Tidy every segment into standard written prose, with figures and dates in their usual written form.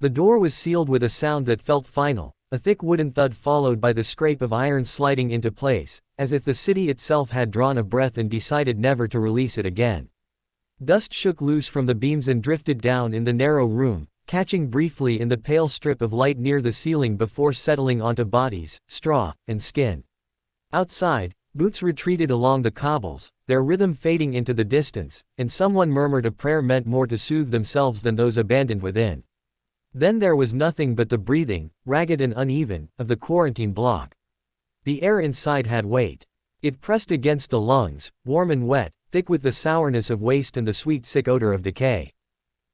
The door was sealed with a sound that felt final, a thick wooden thud followed by the scrape of iron sliding into place, as if the city itself had drawn a breath and decided never to release it again. Dust shook loose from the beams and drifted down in the narrow room, catching briefly in the pale strip of light near the ceiling before settling onto bodies, straw, and skin. Outside, boots retreated along the cobbles, their rhythm fading into the distance, and someone murmured a prayer meant more to soothe themselves than those abandoned within. Then there was nothing but the breathing, ragged and uneven, of the quarantine block. The air inside had weight. It pressed against the lungs, warm and wet, thick with the sourness of waste and the sweet sick odor of decay.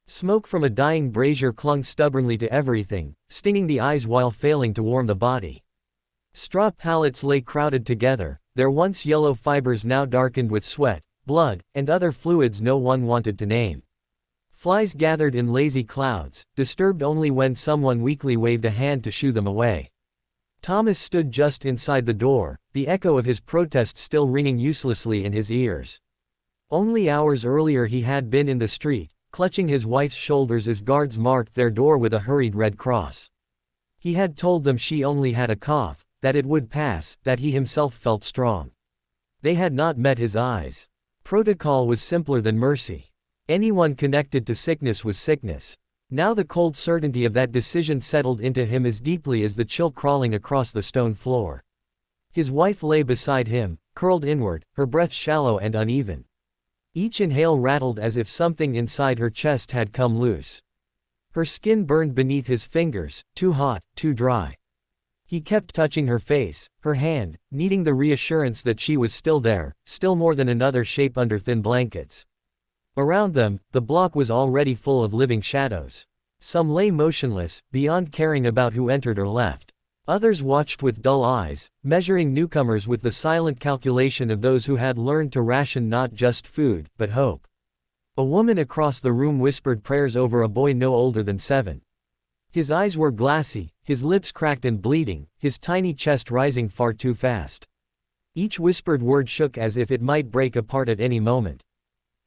Smoke from a dying brazier clung stubbornly to everything, stinging the eyes while failing to warm the body. Straw pallets lay crowded together, their once yellow fibers now darkened with sweat, blood, and other fluids no one wanted to name. Flies gathered in lazy clouds, disturbed only when someone weakly waved a hand to shoo them away. Thomas stood just inside the door, the echo of his protest still ringing uselessly in his ears. Only hours earlier he had been in the street, clutching his wife's shoulders as guards marked their door with a hurried red cross. He had told them she only had a cough, that it would pass, that he himself felt strong. They had not met his eyes. Protocol was simpler than mercy. Anyone connected to sickness was sickness. Now the cold certainty of that decision settled into him as deeply as the chill crawling across the stone floor. His wife lay beside him, curled inward, her breath shallow and uneven. Each inhale rattled as if something inside her chest had come loose. Her skin burned beneath his fingers, too hot, too dry. He kept touching her face, her hand, needing the reassurance that she was still there, still more than another shape under thin blankets. Around them, the block was already full of living shadows. Some lay motionless, beyond caring about who entered or left. Others watched with dull eyes, measuring newcomers with the silent calculation of those who had learned to ration not just food, but hope. A woman across the room whispered prayers over a boy no older than 7. His eyes were glassy, his lips cracked and bleeding, his tiny chest rising far too fast. Each whispered word shook as if it might break apart at any moment.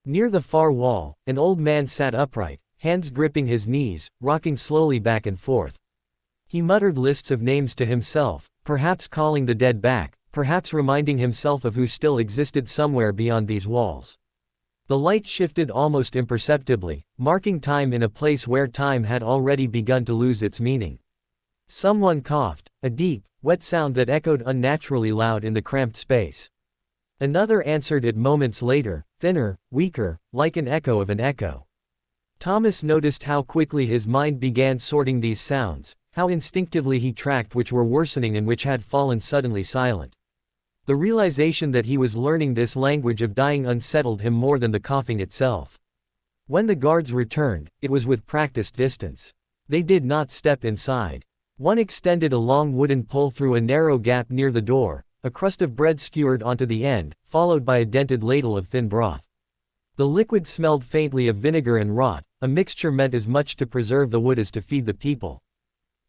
Near the far wall, an old man sat upright, hands gripping his knees, rocking slowly back and forth. He muttered lists of names to himself, perhaps calling the dead back, perhaps reminding himself of who still existed somewhere beyond these walls. The light shifted almost imperceptibly, marking time in a place where time had already begun to lose its meaning. Someone coughed, a deep, wet sound that echoed unnaturally loud in the cramped space. Another answered it moments later, thinner, weaker, like an echo of an echo. Thomas noticed how quickly his mind began sorting these sounds, how instinctively he tracked which were worsening and which had fallen suddenly silent. The realization that he was learning this language of dying unsettled him more than the coughing itself. When the guards returned, it was with practiced distance. They did not step inside. One extended a long wooden pole through a narrow gap near the door, a crust of bread skewered onto the end, followed by a dented ladle of thin broth. The liquid smelled faintly of vinegar and rot, a mixture meant as much to preserve the wood as to feed the people.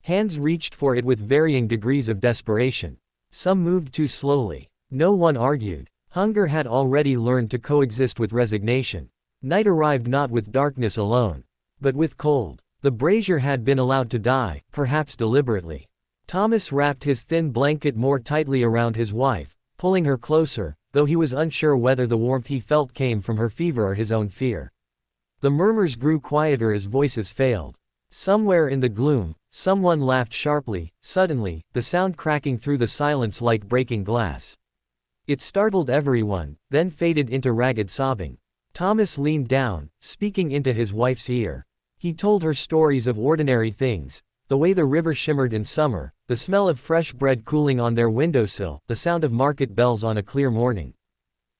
Hands reached for it with varying degrees of desperation. Some moved too slowly. No one argued. Hunger had already learned to coexist with resignation. Night arrived not with darkness alone, but with cold. The brazier had been allowed to die, perhaps deliberately. Thomas wrapped his thin blanket more tightly around his wife, pulling her closer, though he was unsure whether the warmth he felt came from her fever or his own fear. The murmurs grew quieter as voices failed. Somewhere in the gloom, someone laughed sharply, suddenly, the sound cracking through the silence like breaking glass. It startled everyone, then faded into ragged sobbing. Thomas leaned down, speaking into his wife's ear. He told her stories of ordinary things, the way the river shimmered in summer, the smell of fresh bread cooling on their windowsill, the sound of market bells on a clear morning.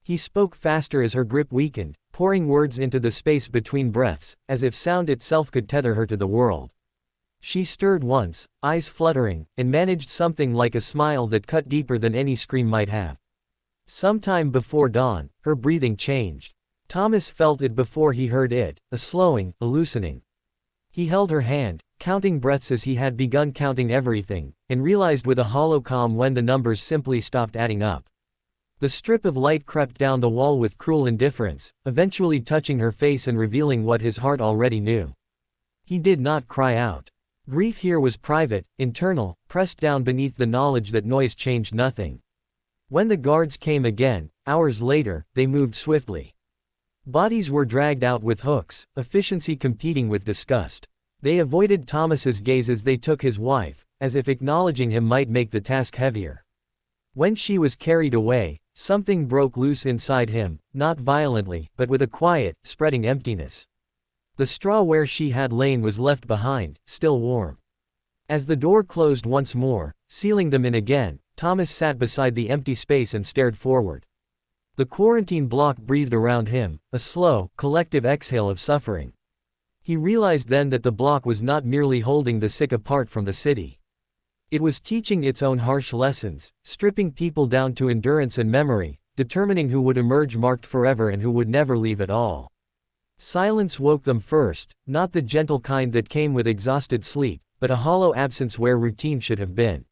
He spoke faster as her grip weakened, pouring words into the space between breaths, as if sound itself could tether her to the world. She stirred once, eyes fluttering, and managed something like a smile that cut deeper than any scream might have. Sometime before dawn, her breathing changed. Thomas felt it before he heard it, a slowing, a loosening. He held her hand, counting breaths as he had begun counting everything, and realized with a hollow calm when the numbers simply stopped adding up. The strip of light crept down the wall with cruel indifference, eventually touching her face and revealing what his heart already knew. He did not cry out. Grief here was private, internal, pressed down beneath the knowledge that noise changed nothing. When the guards came again, hours later, they moved swiftly. Bodies were dragged out with hooks, efficiency competing with disgust. They avoided Thomas's gaze as they took his wife, as if acknowledging him might make the task heavier. When she was carried away, something broke loose inside him, not violently, but with a quiet, spreading emptiness. The straw where she had lain was left behind, still warm. As the door closed once more, sealing them in again, Thomas sat beside the empty space and stared forward. The quarantine block breathed around him, a slow, collective exhale of suffering. He realized then that the block was not merely holding the sick apart from the city. It was teaching its own harsh lessons, stripping people down to endurance and memory, determining who would emerge marked forever and who would never leave at all. Silence woke them first, not the gentle kind that came with exhausted sleep, but a hollow absence where routine should have been.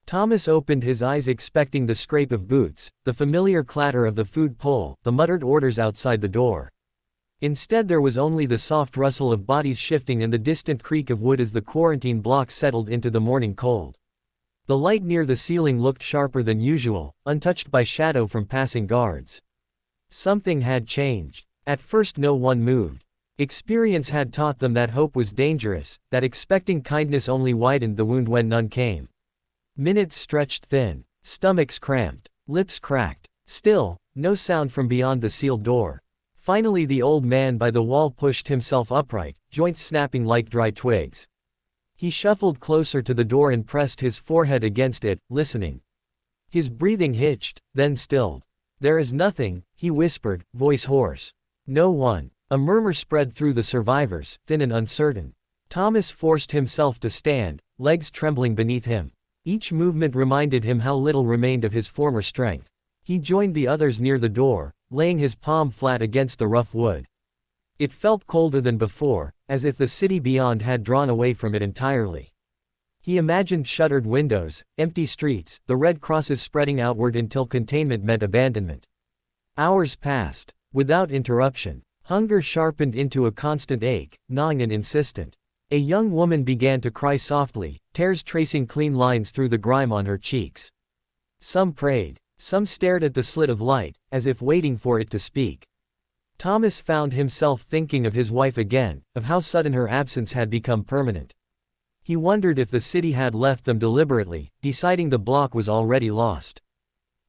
Thomas opened his eyes expecting the scrape of boots, the familiar clatter of the food pole, the muttered orders outside the door. Instead there was only the soft rustle of bodies shifting and the distant creak of wood as the quarantine block settled into the morning cold. The light near the ceiling looked sharper than usual, untouched by shadow from passing guards. Something had changed. At first no one moved. Experience had taught them that hope was dangerous, that expecting kindness only widened the wound when none came. Minutes stretched thin, stomachs cramped, lips cracked. Still, no sound from beyond the sealed door. Finally the old man by the wall pushed himself upright, joints snapping like dry twigs. He shuffled closer to the door and pressed his forehead against it, listening. His breathing hitched, then stilled. "There is nothing," he whispered, voice hoarse. "No one." A murmur spread through the survivors, thin and uncertain. Thomas forced himself to stand, legs trembling beneath him. Each movement reminded him how little remained of his former strength. He joined the others near the door, laying his palm flat against the rough wood. It felt colder than before, as if the city beyond had drawn away from it entirely. He imagined shuttered windows, empty streets, the red crosses spreading outward until containment meant abandonment. Hours passed, without interruption. Hunger sharpened into a constant ache, gnawing and insistent. A young woman began to cry softly, tears tracing clean lines through the grime on her cheeks. Some prayed. Some stared at the slit of light, as if waiting for it to speak. Thomas found himself thinking of his wife again, of how sudden her absence had become permanent. He wondered if the city had left them deliberately, deciding the block was already lost.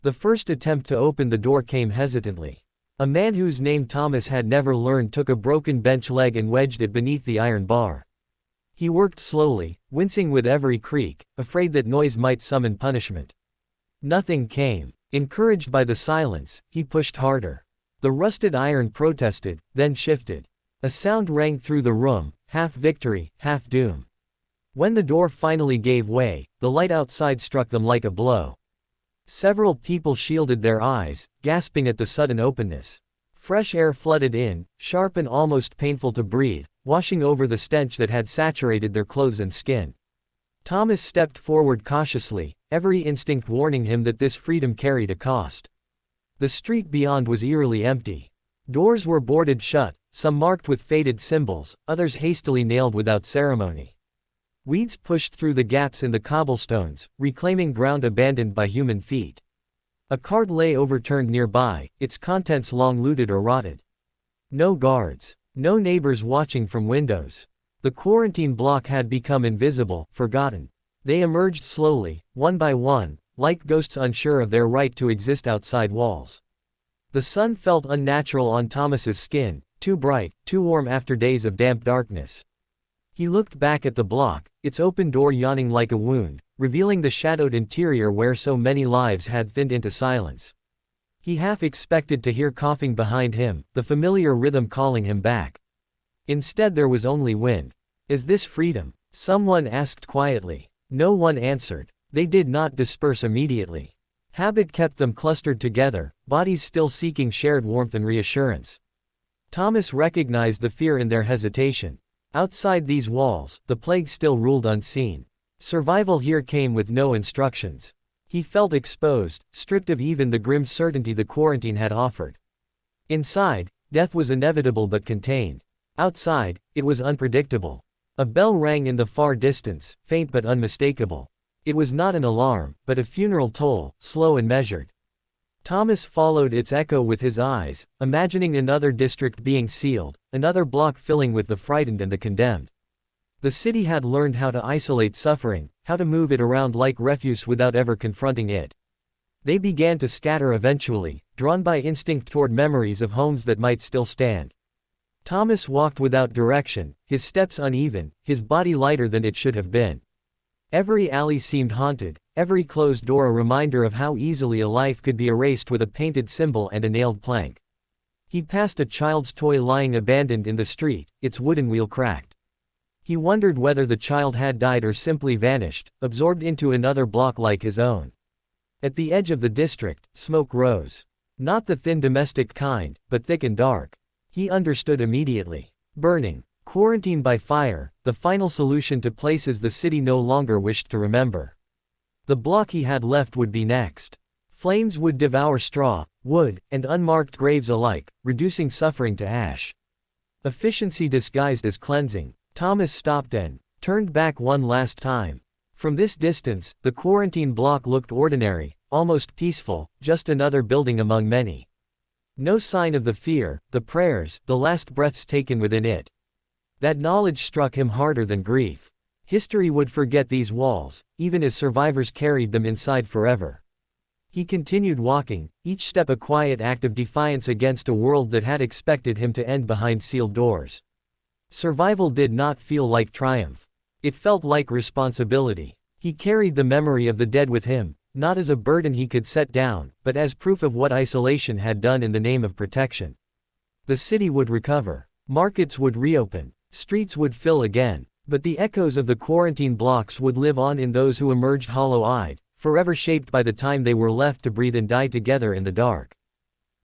The first attempt to open the door came hesitantly. A man whose name Thomas had never learned took a broken bench leg and wedged it beneath the iron bar. He worked slowly, wincing with every creak, afraid that noise might summon punishment. Nothing came. Encouraged by the silence, he pushed harder. The rusted iron protested, then shifted. A sound rang through the room, half victory, half doom. When the door finally gave way, the light outside struck them like a blow. Several people shielded their eyes, gasping at the sudden openness. Fresh air flooded in, sharp and almost painful to breathe, washing over the stench that had saturated their clothes and skin. Thomas stepped forward cautiously, every instinct warning him that this freedom carried a cost. The street beyond was eerily empty. Doors were boarded shut, some marked with faded symbols, others hastily nailed without ceremony. Weeds pushed through the gaps in the cobblestones, reclaiming ground abandoned by human feet. A cart lay overturned nearby, its contents long looted or rotted. No guards. No neighbors watching from windows. The quarantine block had become invisible, forgotten. They emerged slowly, one by one, like ghosts unsure of their right to exist outside walls. The sun felt unnatural on Thomas's skin, too bright, too warm after days of damp darkness. He looked back at the block, its open door yawning like a wound, revealing the shadowed interior where so many lives had thinned into silence. He half expected to hear coughing behind him, the familiar rhythm calling him back. Instead there was only wind. "Is this freedom?" someone asked quietly. No one answered. They did not disperse immediately. Habit kept them clustered together, bodies still seeking shared warmth and reassurance. Thomas recognized the fear in their hesitation. Outside these walls, the plague still ruled unseen. Survival here came with no instructions. He felt exposed, stripped of even the grim certainty the quarantine had offered. Inside, death was inevitable but contained. Outside, it was unpredictable. A bell rang in the far distance, faint but unmistakable. It was not an alarm, but a funeral toll, slow and measured. Thomas followed its echo with his eyes, imagining another district being sealed, another block filling with the frightened and the condemned. The city had learned how to isolate suffering, how to move it around like refuse without ever confronting it. They began to scatter eventually, drawn by instinct toward memories of homes that might still stand. Thomas walked without direction, his steps uneven, his body lighter than it should have been. Every alley seemed haunted, every closed door a reminder of how easily a life could be erased with a painted symbol and a nailed plank. He passed a child's toy lying abandoned in the street, its wooden wheel cracked. He wondered whether the child had died or simply vanished, absorbed into another block like his own. At the edge of the district, smoke rose. Not the thin domestic kind, but thick and dark. He understood immediately. Burning. Quarantine by fire, the final solution to places the city no longer wished to remember. The block he had left would be next. Flames would devour straw, wood, and unmarked graves alike, reducing suffering to ash. Efficiency disguised as cleansing. Thomas stopped and turned back one last time. From this distance, the quarantine block looked ordinary, almost peaceful, just another building among many. No sign of the fear, the prayers, the last breaths taken within it. That knowledge struck him harder than grief. History would forget these walls, even as survivors carried them inside forever. He continued walking, each step a quiet act of defiance against a world that had expected him to end behind sealed doors. Survival did not feel like triumph. It felt like responsibility. He carried the memory of the dead with him, not as a burden he could set down, but as proof of what isolation had done in the name of protection. The city would recover. Markets would reopen. Streets would fill again, but the echoes of the quarantine blocks would live on in those who emerged hollow-eyed, forever shaped by the time they were left to breathe and die together in the dark.